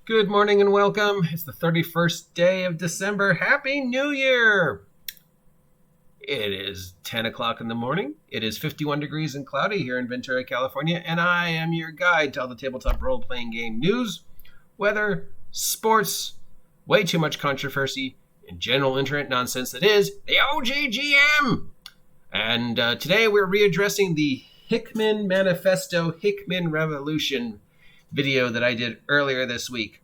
Good morning and welcome. It's the 31st day of December. Happy New Year! It is 10 o'clock in the morning. It is 51 degrees and cloudy here in Ventura, California, and I am your guide to all the tabletop role-playing game news, weather, sports, way too much controversy, and general internet nonsense that is the OGGM! And today we're readdressing the Hickman Manifesto, Hickman Revolution video that I did earlier this week.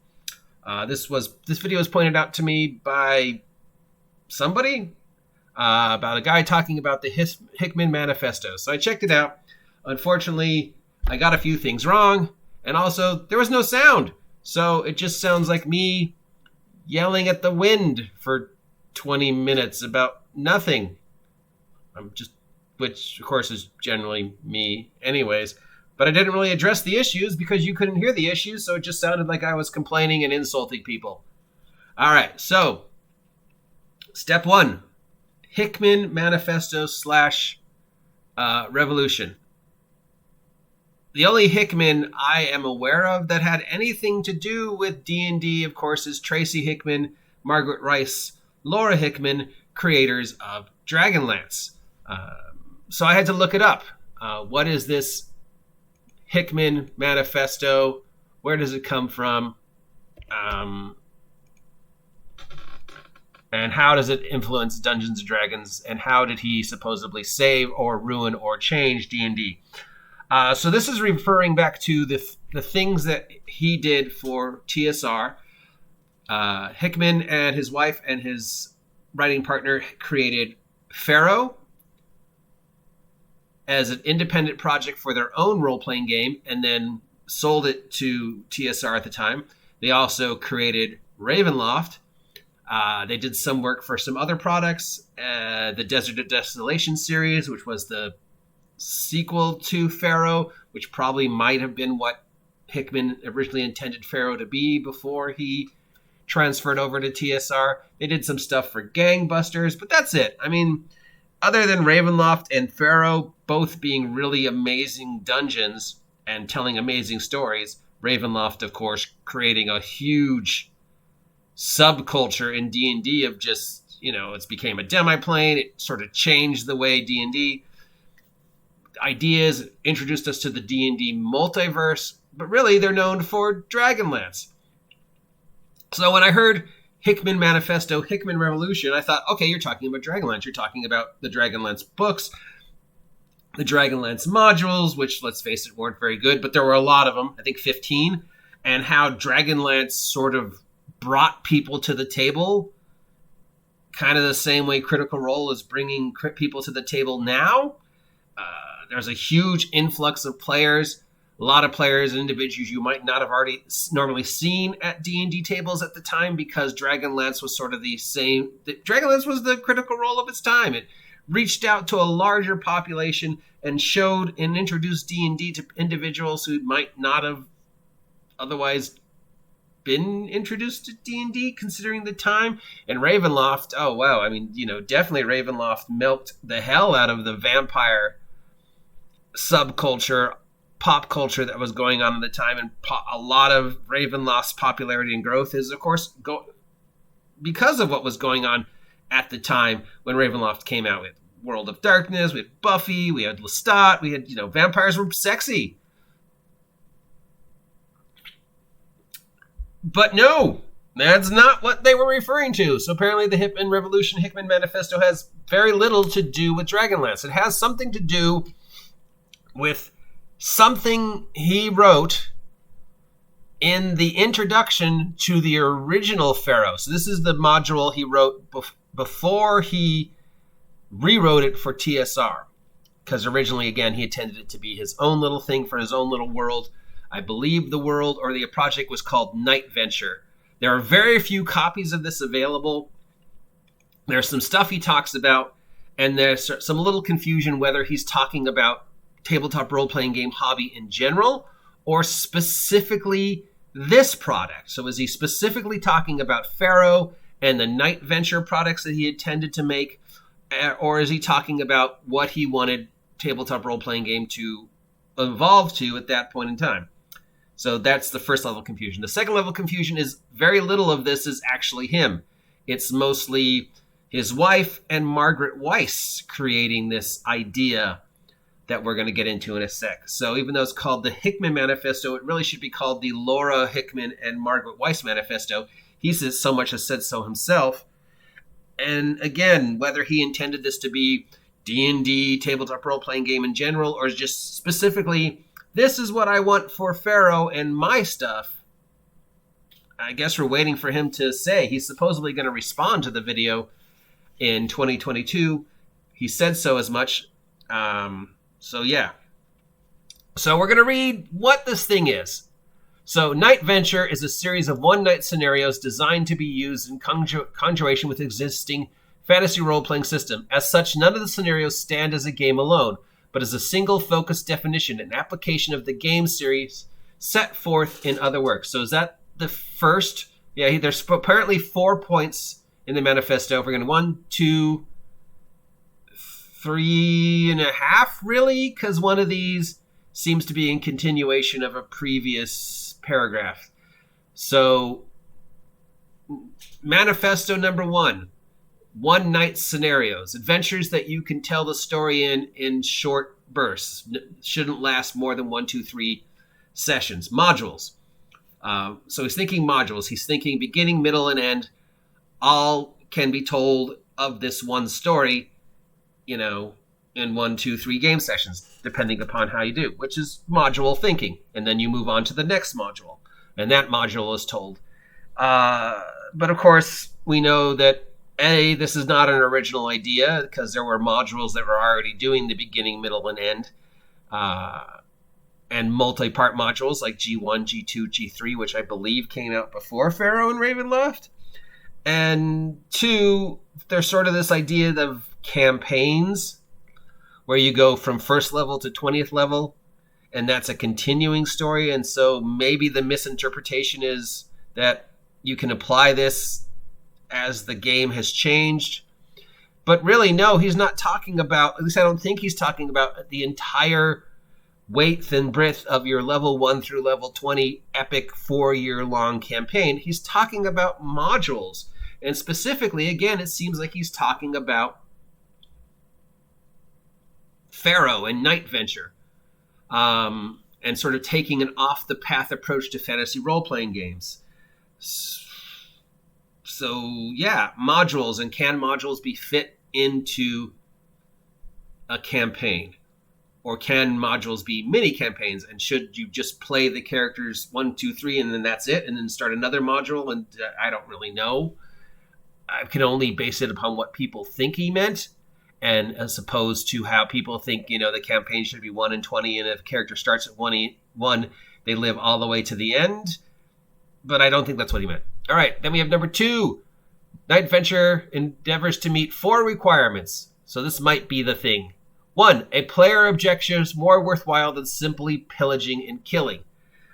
This video was pointed out to me by somebody about a guy talking about the Hickman Manifesto. So I checked it out. Unfortunately, I got a few things wrong, and also there was no sound. So it just sounds like me yelling at the wind for 20 minutes about nothing. Which of course is generally me anyways. But I didn't really address the issues because you couldn't hear the issues, so it just sounded like I was complaining and insulting people. All right, so step one, Hickman Manifesto / Revolution. The only Hickman I am aware of that had anything to do with D&D, of course, is Tracy Hickman, Margaret Rice, Laura Hickman, creators of Dragonlance. So I had to look it up. What is this Hickman Manifesto? Where does it come from? And how does it influence Dungeons & Dragons? And how did he supposedly save or ruin or change D&D? So this is referring back to the things that he did for TSR. Hickman and his wife and his writing partner created Pharoh as an independent project for their own role-playing game and then sold it to TSR at the time. They also created Ravenloft. They did some work for some other products. The Desert of Desolation series, which was the sequel to Pharoh, which probably might have been what Hickman originally intended Pharoh to be before he transferred over to TSR. They did some stuff for Gangbusters, but that's it. I mean, other than Ravenloft and Pharoh both being really amazing dungeons and telling amazing stories, Ravenloft, of course, creating a huge subculture in D&D of just, it's became a demi-plane. It sort of changed the way D&D ideas, introduced us to the D&D multiverse, but really they're known for Dragonlance. So when I heard Hickman Manifesto, Hickman Revolution, I thought, okay, you're talking about Dragonlance. You're talking about the Dragonlance books, the Dragonlance modules, which, let's face it, weren't very good, but there were a lot of them, I think 15, and how Dragonlance sort of brought people to the table, kind of the same way Critical Role is bringing people to the table now. There's a huge influx of players, a lot of players and individuals you might not have already normally seen at D&D tables at the time, because Dragonlance was sort of the same. Dragonlance was the Critical Role of its time. It reached out to a larger population and showed and introduced D&D to individuals who might not have otherwise been introduced to D&D considering the time. And Ravenloft, oh wow, I mean, definitely Ravenloft milked the hell out of the vampire subculture, pop culture that was going on at the time, and a lot of Ravenloft's popularity and growth is, of course, because of what was going on at the time when Ravenloft came out. With World of Darkness, we had Buffy, we had Lestat, we had, vampires were sexy. But no, that's not what they were referring to. So apparently the Hickman Revolution, Hickman Manifesto has very little to do with Dragonlance. It has something to do with something he wrote in the introduction to the original Pharoh. So this is the module he wrote before he rewrote it for TSR. Because originally, again, he intended it to be his own little thing for his own little world. I believe the world or the project was called Night Venture. There are very few copies of this available. There's some stuff he talks about, and there's some little confusion whether he's talking about tabletop role-playing game hobby in general or specifically this product. So is he specifically talking about Pharoh and the Night Venture products that he intended to make, or is he talking about what he wanted tabletop role-playing game to evolve to at that point in time? So that's the first level of confusion. The second level of confusion is very little of this is actually him. It's mostly his wife and Margaret Weiss creating this idea that we're going to get into in a sec. So even though it's called the Hickman Manifesto, it really should be called the Laura Hickman and Margaret Weiss Manifesto. He says so much has said so himself. And again, whether he intended this to be D&D, tabletop role-playing game in general, or just specifically, this is what I want for Pharoh and my stuff, I guess we're waiting for him to say. He's supposedly going to respond to the video in 2022. He said so as much. So yeah. So we're going to read what this thing is. So Night Venture is a series of one-night scenarios designed to be used in conjuration with existing fantasy role-playing system. As such, none of the scenarios stand as a game alone, but as a single focused definition and application of the game series set forth in other works. So is that the first? Yeah, there's apparently 4 points in the manifesto. We're going to 1, 2, 3.5, really? Because one of these seems to be in continuation of a previous paragraph. So, manifesto number 1, one-night scenarios, adventures that you can tell the story in short bursts. Shouldn't last more than 1, 2, 3 sessions. Modules. So he's thinking modules. He's thinking beginning, middle, and end. All can be told of this one story, in 1, 2, 3 game sessions, depending upon how you do, which is module thinking. And then you move on to the next module, and that module is told. But of course, we know that this is not an original idea, because there were modules that were already doing the beginning, middle, and end, and multi-part modules like G1, G2, G3, which I believe came out before Pharoh and Ravenloft. And 2, there's sort of this idea of campaigns, where you go from first level to 20th level, and that's a continuing story. And so maybe the misinterpretation is that you can apply this as the game has changed. But really, no, he's not talking about, at least I don't think he's talking about the entire width and breadth of your level 1 through level 20 epic 4-year-long campaign. He's talking about modules. And specifically, again, it seems like he's talking about Pharoh and Night Venture, and sort of taking an off-the-path approach to fantasy role-playing games. So, yeah, modules. And can modules be fit into a campaign? Or can modules be mini-campaigns? And should you just play the characters 1, 2, 3, and then that's it, and then start another module? And I don't really know. I can only base it upon what people think he meant, and as opposed to how people think, the campaign should be 1 in 20, and if a character starts at 1, they live all the way to the end. But I don't think that's what he meant. All right, then we have number 2. Night Venture endeavors to meet 4 requirements. So this might be the thing. 1, a player objectives more worthwhile than simply pillaging and killing.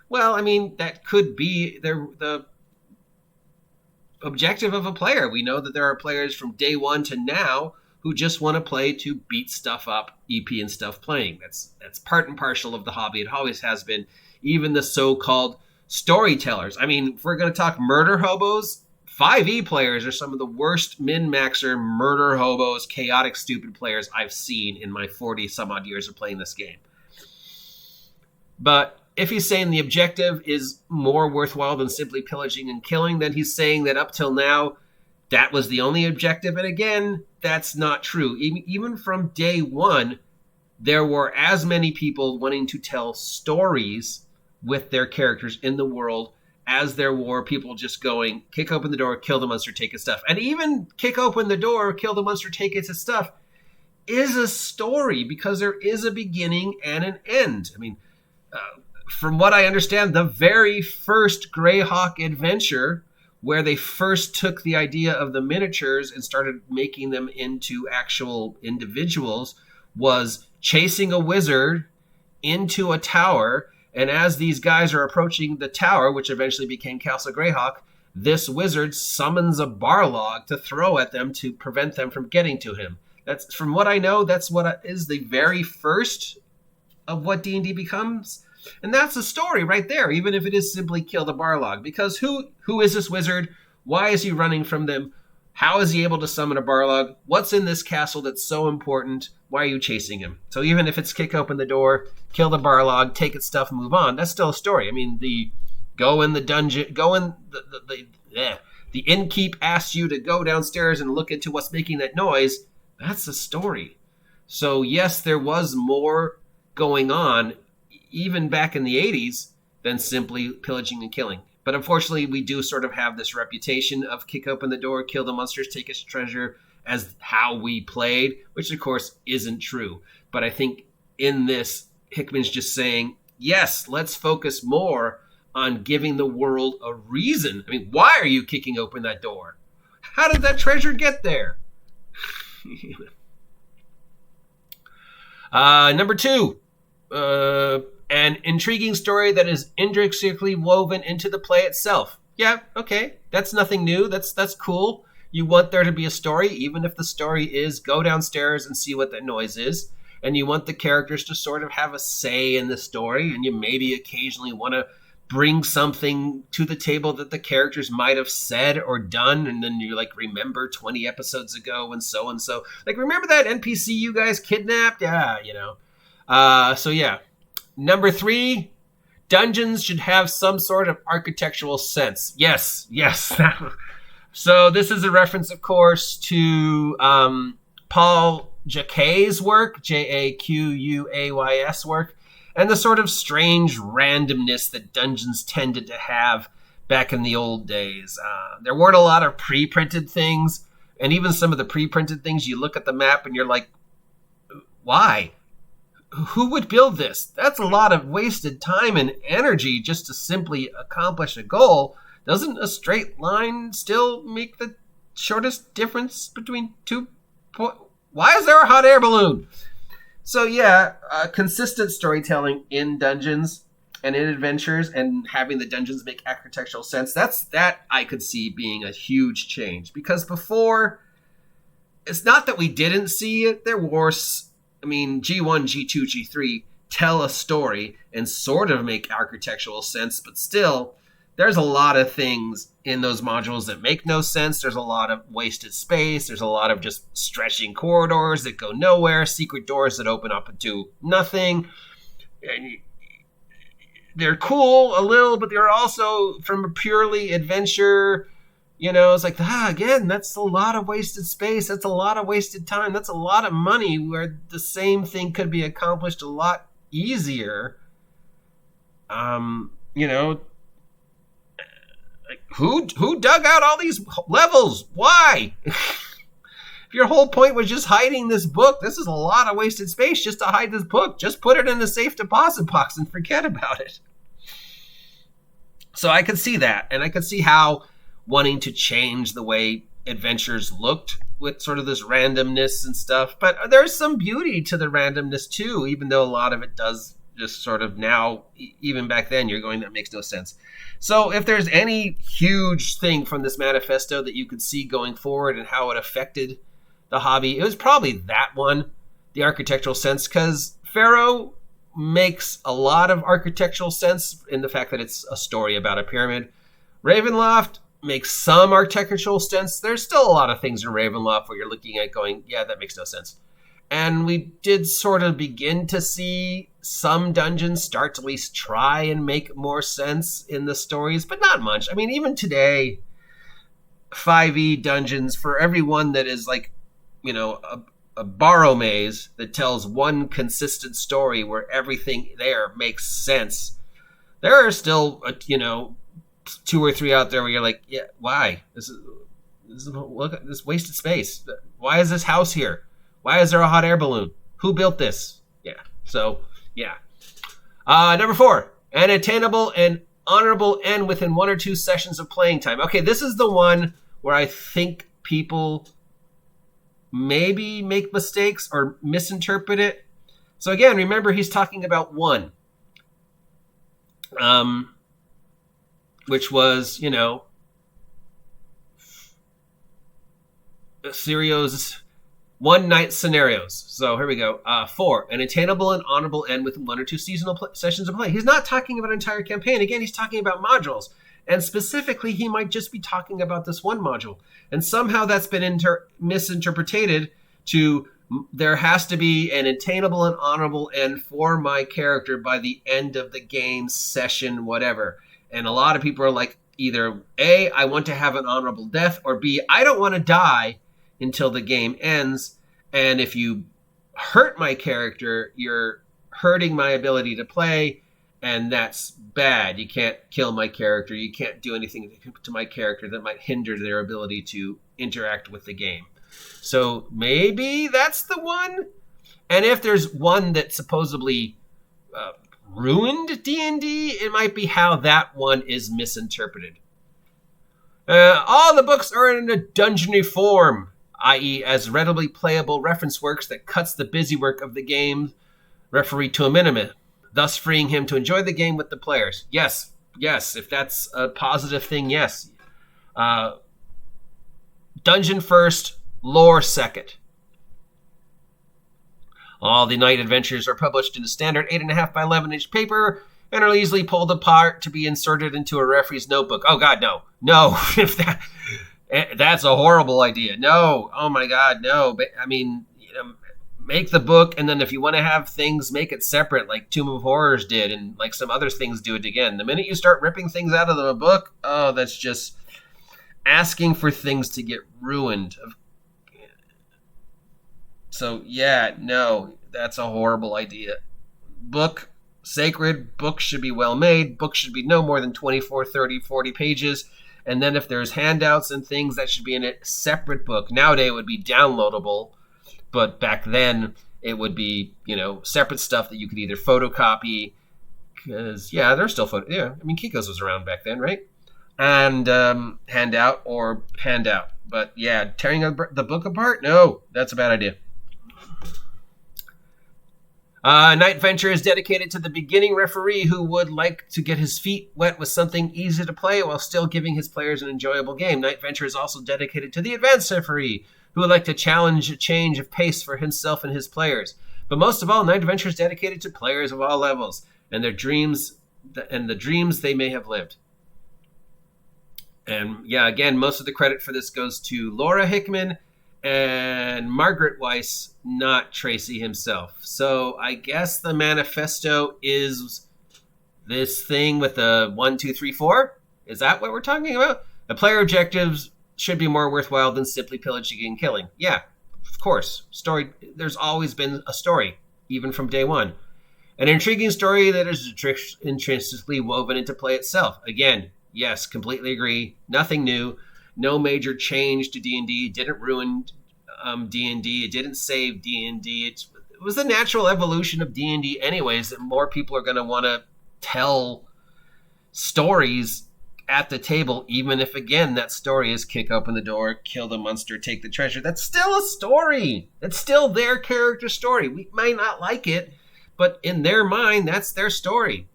Well, I mean, that could be the objective of a player. We know that there are players from day 1 to now who just want to play to beat stuff up, EP and stuff playing. That's part and parcel of the hobby. It always has been. Even the so-called storytellers. I mean, if we're going to talk murder hobos, 5e players are some of the worst min-maxer murder hobos, chaotic, stupid players I've seen in my 40-some-odd years of playing this game. But if he's saying the objective is more worthwhile than simply pillaging and killing, then he's saying that up till now, that was the only objective. And again, that's not true. Even from day 1, there were as many people wanting to tell stories with their characters in the world as there were people just going, kick open the door, kill the monster, take its stuff. And even kick open the door, kill the monster, take its stuff is a story, because there is a beginning and an end. I mean, from what I understand, the very first Greyhawk adventure, where they first took the idea of the miniatures and started making them into actual individuals, was chasing a wizard into a tower. And as these guys are approaching the tower, which eventually became Castle Greyhawk, this wizard summons a barlog to throw at them to prevent them from getting to him. That's, from what I know, that's what is the very first of what D&D becomes. And that's the story right there, even if it is simply kill the Barlog. Because who is this wizard? Why is he running from them? How is he able to summon a Barlog? What's in this castle that's so important? Why are you chasing him? So even if it's kick open the door, kill the Barlog, take its stuff, move on, that's still a story. I mean, the go in the dungeon, go in the innkeep asks you to go downstairs and look into what's making that noise. That's a story. So yes, there was more going on even back in the 80s than simply pillaging and killing. But unfortunately, we do sort of have this reputation of kick open the door, kill the monsters, take its treasure as how we played, which of course isn't true. But I think in this, Hickman's just saying, yes, let's focus more on giving the world a reason. I mean, why are you kicking open that door? How did that treasure get there? Number 2, an intriguing story that is intricately woven into the play itself. Yeah, okay, that's nothing new. That's cool. You want there to be a story, even if the story is go downstairs and see what that noise is. And you want the characters to sort of have a say in the story, and you maybe occasionally want to bring something to the table that the characters might have said or done, and then you like remember 20 episodes ago and so, like, remember that NPC you guys kidnapped? Yeah, you know. So yeah. Number 3, dungeons should have some sort of architectural sense. Yes. So this is a reference, of course, to Paul Jacquet's work, Jaquays work, and the sort of strange randomness that dungeons tended to have back in the old days. There weren't a lot of pre-printed things, and even some of the pre-printed things, you look at the map and you're like, why? Who would build this? That's a lot of wasted time and energy just to simply accomplish a goal. Doesn't a straight line still make the shortest difference between 2 points? Why is there a hot air balloon? So yeah, consistent storytelling in dungeons and in adventures, and having the dungeons make architectural sense, that I could see being a huge change. Because before, it's not that we didn't see it. There was, I mean, G1, G2, G3 tell a story and sort of make architectural sense, but still, there's a lot of things in those modules that make no sense. There's a lot of wasted space. There's a lot of just stretching corridors that go nowhere, secret doors that open up into nothing. And they're cool a little, but they're also, from a purely adventure, you know, it's like, again, that's a lot of wasted space. That's a lot of wasted time. That's a lot of money where the same thing could be accomplished a lot easier. You know, like, who dug out all these levels? Why? If your whole point was just hiding this book, this is a lot of wasted space just to hide this book. Just put it in the safe deposit box and forget about it. So I could see that, and I could see how wanting to change the way adventures looked with sort of this randomness and stuff. But there's some beauty to the randomness too, even though a lot of it does just sort of now, even back then, you're going, that makes no sense. So if there's any huge thing from this manifesto that you could see going forward and how it affected the hobby, it was probably that one, the architectural sense, because Pharoh makes a lot of architectural sense in the fact that it's a story about a pyramid. Ravenloft makes some architectural sense. There's still a lot of things in Ravenloft where you're looking at going, yeah, that makes no sense. And we did sort of begin to see some dungeons start to at least try and make more sense in the stories, but not much. I mean, even today, 5e dungeons, for everyone that is like, you know, a borrow maze that tells one consistent story where everything there makes sense, there are still, you know, 2 or 3 out there where you're like, yeah, why? This is look at this wasted space. Why is this house here? Why is there a hot air balloon? Who built this? Yeah. So, yeah. Number 4, an attainable and honorable end within 1 or 2 sessions of playing time. Okay, this is the one where I think people maybe make mistakes or misinterpret it. So again, remember he's talking about 1. Which was, you know, Sirio's one-night scenarios. So here we go. 4, an attainable and honorable end with 1 or 2 seasonal sessions of play. He's not talking about an entire campaign. Again, he's talking about modules. And specifically, he might just be talking about this one module. And somehow that's been misinterpreted to there has to be an attainable and honorable end for my character by the end of the game session, whatever. And a lot of people are like, either A, I want to have an honorable death, or B, I don't want to die until the game ends. And if you hurt my character, you're hurting my ability to play, and that's bad. You can't kill my character. You can't do anything to my character that might hinder their ability to interact with the game. So maybe that's the one. And if there's one that supposedly ruined D&D, it might be how that one is misinterpreted. All the books are in a dungeony form, i.e. as readily playable reference works that cuts the busy work of the game referee to a minimum, thus freeing him to enjoy the game with the players. Yes, if that's a positive thing, yes. Dungeon first, lore second. All the night adventures are published in a standard 8.5 by 11 inch paper and are easily pulled apart to be inserted into a referee's notebook. Oh God, no! If that's a horrible idea. No, oh my God, no. But I mean, make the book, and then if you want to have things, make it separate, like Tomb of Horrors did, and like some other things do it again. The minute you start ripping things out of the book, oh, that's just asking for things to get ruined. So yeah, no, that's a horrible idea. Book, sacred, books should be well made. Books should be no more than 24, 30, 40 pages. And then if there's handouts and things, that should be in a separate book. Nowadays it would be downloadable, but back then it would be, separate stuff that you could either photocopy, because, yeah, there's still Kinko's was around back then, right? And handout. But yeah, tearing the book apart? No, that's a bad idea. Night Venture is dedicated to the beginning referee who would like to get his feet wet with something easy to play while still giving his players an enjoyable game. Night Venture is also dedicated to the advanced referee who would like to challenge a change of pace for himself and his players. But most of all, Night Venture is dedicated to players of all levels and their dreams and the dreams they may have lived. And yeah, again, most of the credit for this goes to Laura Hickman and Margaret Weiss, not Tracy himself. So I guess the manifesto is this thing with the 1, 2, 3, 4. Is that what we're talking about? The player objectives should be more worthwhile than simply pillaging and killing. Yeah, of course. Story. There's always been a story, even from day one. An intriguing story that is intrinsically woven into play itself. Again, yes, completely agree. Nothing new. No major change to D&D. It didn't ruin D&D. It didn't save D&D. It was the natural evolution of D&D anyways, that more people are going to want to tell stories at the table, even if, again, that story is kick open the door, kill the monster, take the treasure. That's still a story. That's still their character story. We might not like it, but in their mind, that's their story.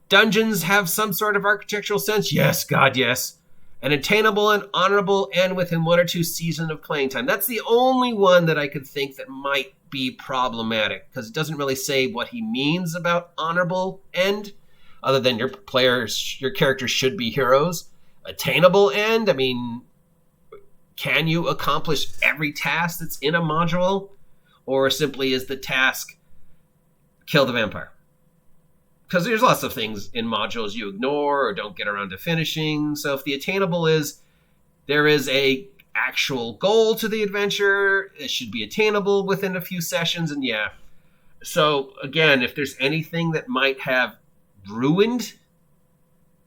Dungeons have some sort of architectural sense. Yes, God, yes. An attainable and honorable end within 1 or 2 seasons of playing time. That's the only one that I could think that might be problematic, because it doesn't really say what he means about honorable end, other than your characters should be heroes. Attainable end, I mean, can you accomplish every task that's in a module? Or simply is the task kill the vampire? Because there's lots of things in modules you ignore or don't get around to finishing. So if the attainable is there is a actual goal to the adventure, it should be attainable within a few sessions. And yeah. So again, if there's anything that might have ruined,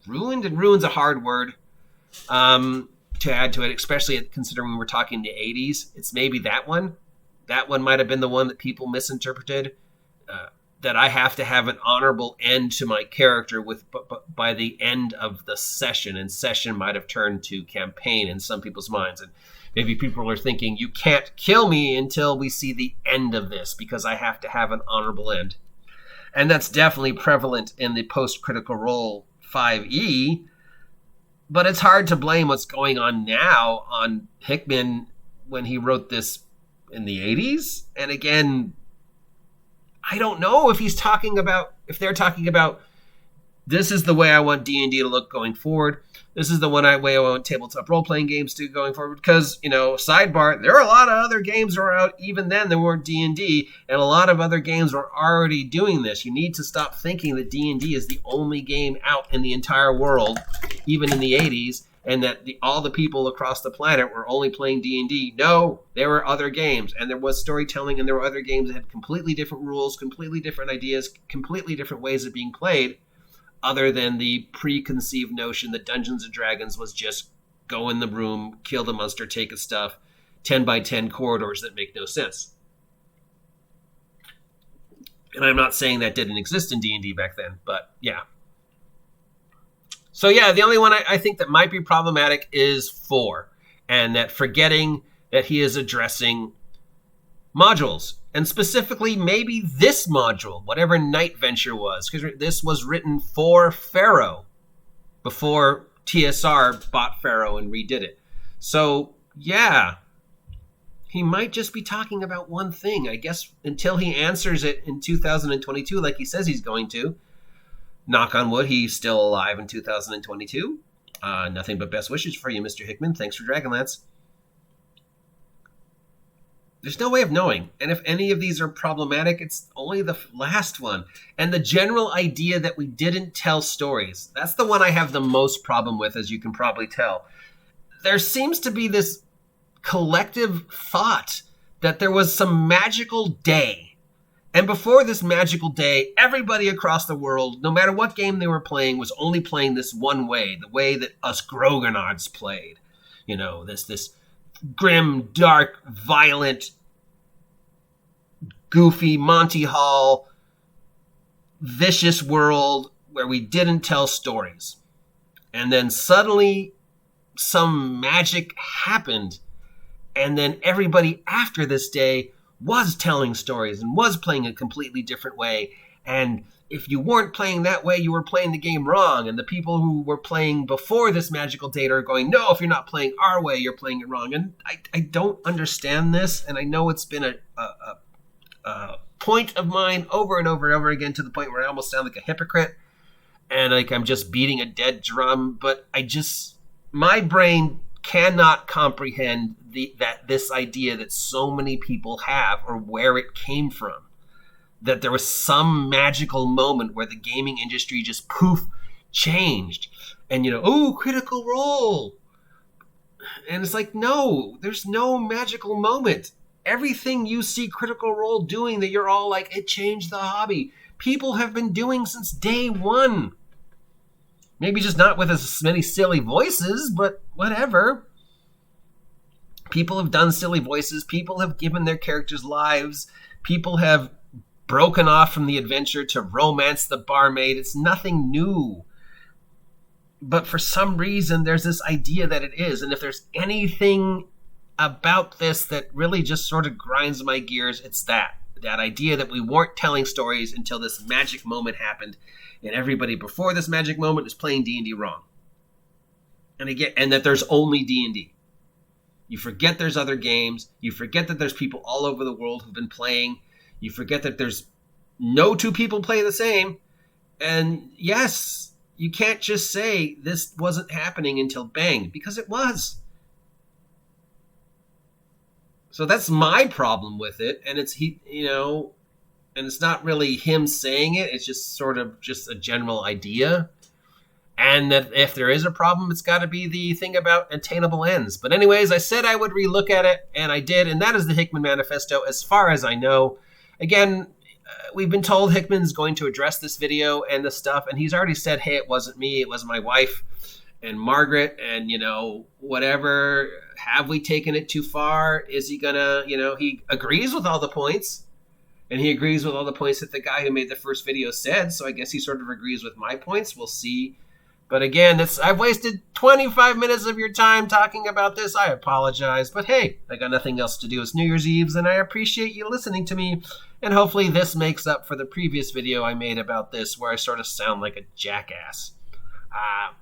and ruin's a hard word to add to it, especially considering we're talking the 80s. It's maybe that one. That one might have been the one that people misinterpreted. That I have to have an honorable end to my character by the end of the session, and session might have turned to campaign in some people's minds. And maybe people are thinking, you can't kill me until we see the end of this because I have to have an honorable end. And that's definitely prevalent in the post-critical role 5e, but it's hard to blame what's going on now on Hickman when he wrote this in the 80s. And again, I don't know if they're talking about this is the way I want D&D to look going forward. This is the way I want tabletop role-playing games to going forward. Because, sidebar, there are a lot of other games that were out even then that weren't D&D, and a lot of other games were already doing this. You need to stop thinking that D&D is the only game out in the entire world, even in the 80s, and that all the people across the planet were only playing D&D. No, there were other games, and there was storytelling, and there were other games that had completely different rules, completely different ideas, completely different ways of being played, other than the preconceived notion that Dungeons & Dragons was just go in the room, kill the monster, take its stuff, 10 by 10 corridors that make no sense. And I'm not saying that didn't exist in D&D back then, but yeah. So yeah, the only one I think that might be problematic is 4, and that forgetting that he is addressing modules, and specifically maybe this module, whatever Night Venture was, because this was written for Pharoh before TSR bought Pharoh and redid it. So yeah, he might just be talking about one thing, I guess, until he answers it in 2022 like he says he's going to. Knock on wood, he's still alive in 2022. Nothing but best wishes for you, Mr. Hickman. Thanks for Dragonlance. There's no way of knowing. And if any of these are problematic, it's only the last one. And the general idea that we didn't tell stories. That's the one I have the most problem with, as you can probably tell. There seems to be this collective thought that there was some magical day. And before this magical day, everybody across the world, no matter what game they were playing, was only playing this one way, the way that us Groganards played. This grim, dark, violent, goofy, Monty Hall, vicious world where we didn't tell stories. And then suddenly some magic happened, and then everybody after this day was telling stories and was playing a completely different way. And if you weren't playing that way, you were playing the game wrong. And the people who were playing before this magical date are going, no, if you're not playing our way, you're playing it wrong. And I don't understand this. And I know it's been a point of mine over and over and over again, to the point where I almost sound like a hypocrite. And like I'm just beating a dead drum. But my brain cannot comprehend this idea that so many people have, or where it came from. That there was some magical moment where the gaming industry just poof changed. And, Critical Role. And it's like, no, there's no magical moment. Everything you see Critical Role doing that you're all like, it changed the hobby, people have been doing since day one. Maybe just not with as many silly voices, but whatever. People have done silly voices. People have given their characters lives. People have broken off from the adventure to romance the barmaid. It's nothing new. But for some reason, there's this idea that it is. And if there's anything about this that really just sort of grinds my gears, it's that idea that we weren't telling stories until this magic moment happened. And everybody before this magic moment is playing D&D wrong. And that there's only D&D. You forget there's other games. You forget that there's people all over the world who've been playing. You forget that there's no two people play the same. And yes, you can't just say this wasn't happening until bang, because it was. So that's my problem with it. And it's and it's not really him saying it. It's just sort of just a general idea. And that if there is a problem, it's got to be the thing about attainable ends. But anyways, I said I would relook at it, and I did. And that is the Hickman Manifesto, as far as I know. Again, we've been told Hickman's going to address this video and this stuff. And he's already said, hey, it wasn't me. It was my wife and Margaret. And, whatever. Have we taken it too far? Is he going to, he agrees with all the points. And he agrees with all the points that the guy who made the first video said. So I guess he sort of agrees with my points. We'll see. But again, I've wasted 25 minutes of your time talking about this. I apologize. But hey, I got nothing else to do. It's New Year's Eve, and I appreciate you listening to me. And hopefully this makes up for the previous video I made about this, where I sort of sound like a jackass.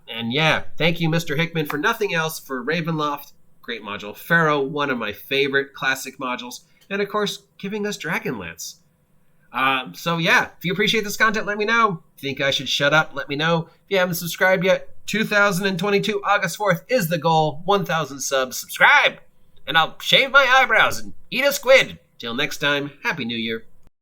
And yeah, thank you, Mr. Hickman, for nothing else, for Ravenloft. Great module. Pharoh, one of my favorite classic modules. and of course, giving us Dragonlance. So yeah, if you appreciate this content, let me know. Think I should shut up? Let me know. If you haven't subscribed yet, 2022, August 4th is the goal. 1,000 subs. Subscribe! And I'll shave my eyebrows and eat a squid. Till next time, Happy New Year.